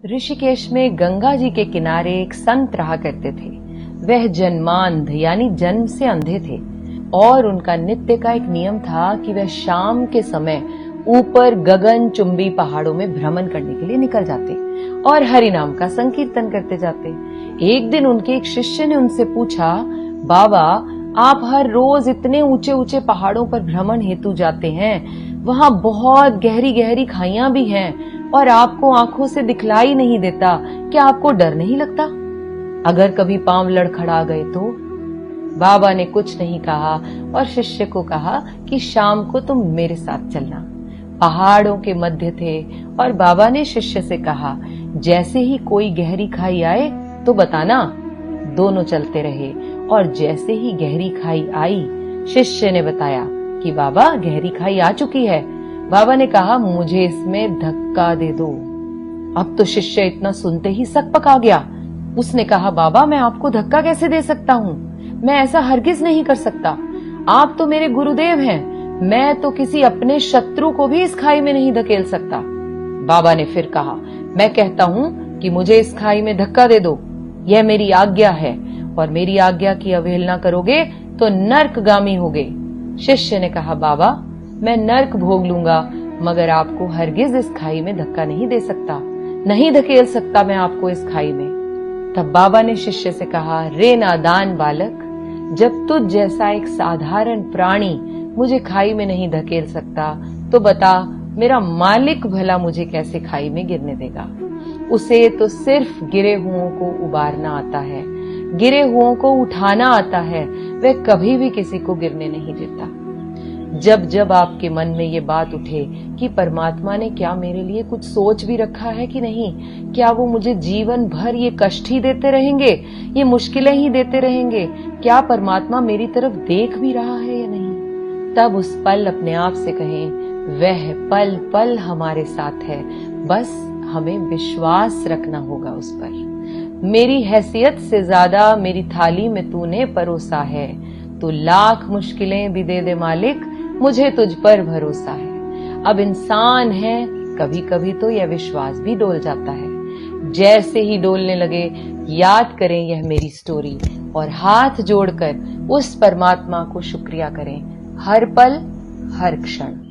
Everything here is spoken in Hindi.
ऋषिकेश में गंगा जी के किनारे एक संत रहा करते थे। वह जन्मांध यानी जन्म से अंधे थे और उनका नित्य का एक नियम था कि वह शाम के समय ऊपर गगन चुंबी पहाड़ों में भ्रमण करने के लिए निकल जाते और हरि नाम का संकीर्तन करते जाते। एक दिन उनके एक शिष्य ने उनसे पूछा, बाबा आप हर रोज इतने ऊंचे ऊंचे पहाड़ों पर भ्रमण हेतु जाते हैं, वहां बहुत गहरी गहरी खाइयां भी हैं और आपको आंखों से दिखलाई नहीं देता, क्या आपको डर नहीं लगता? अगर कभी पांव लड़खड़ा गए तो? बाबा ने कुछ नहीं कहा और शिष्य को कहा कि शाम को तुम मेरे साथ चलना। पहाड़ों के मध्य थे और बाबा ने शिष्य से कहा, जैसे ही कोई गहरी खाई आए तो बताना। दोनों चलते रहे और जैसे ही गहरी खाई आई, शिष्य ने बताया कि बाबा गहरी खाई आ चुकी है। बाबा ने कहा, मुझे इसमें धक्का दे दो। अब तो शिष्य इतना सुनते ही सकपका गया। उसने कहा, बाबा मैं आपको धक्का कैसे दे सकता हूँ? मैं ऐसा हरगिज नहीं कर सकता। आप तो मेरे गुरुदेव हैं। मैं तो किसी अपने शत्रु को भी इस खाई में नहीं धकेल सकता। बाबा ने फिर कहा, मैं कहता हूँ कि मुझे इस खाई में धक्का दे दो। यह मेरी आज्ञा है और मेरी आज्ञा की अवहेलना करोगे तो नर्कगामी होगे। शिष्य ने कहा, बाबा मैं नर्क भोग लूंगा मगर आपको हरगिज इस खाई में धक्का नहीं दे सकता, नहीं धकेल सकता मैं आपको इस खाई में। तब बाबा ने शिष्य से कहा, रे नादान बालक, जब तुझ जैसा एक साधारण प्राणी मुझे खाई में नहीं धकेल सकता तो बता मेरा मालिक भला मुझे कैसे खाई में गिरने देगा? उसे तो सिर्फ गिरे हुओं को उबारना आता है, गिरे हुओं को उठाना आता है। वह कभी भी किसी को गिरने नहीं देता। जब जब आपके मन में ये बात उठे कि परमात्मा ने क्या मेरे लिए कुछ सोच भी रखा है कि नहीं, क्या वो मुझे जीवन भर ये कष्ट ही देते रहेंगे, ये मुश्किलें ही देते रहेंगे, क्या परमात्मा मेरी तरफ देख भी रहा है या नहीं, तब उस पल अपने आप से कहें, वह पल पल हमारे साथ है, बस हमें विश्वास रखना होगा उस पर। मेरी हैसियत से ज्यादा मेरी थाली में तूने परोसा है, तू लाख मुश्किलें भी दे दे मालिक, मुझे तुझ पर भरोसा है। अब इंसान है, कभी कभी तो यह विश्वास भी डोल जाता है। जैसे ही डोलने लगे याद करें यह मेरी स्टोरी और हाथ जोड़कर उस परमात्मा को शुक्रिया करें हर पल हर क्षण।